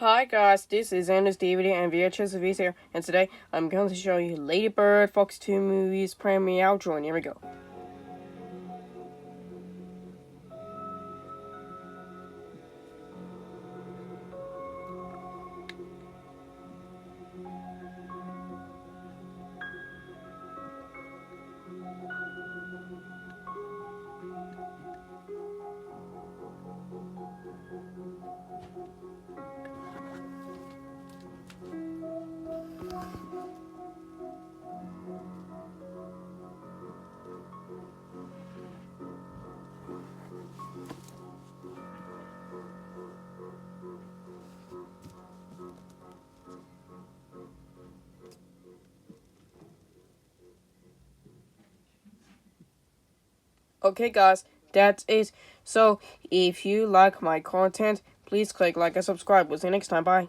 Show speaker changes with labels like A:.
A: Hi guys, this is Anders DVD and VHS of here, and today I'm going to show you Lady Bird Fox 2 movies premiere outro, and here we go. Okay guys, that's it. So, if you like my content, please click like and subscribe. We'll see you next time. Bye.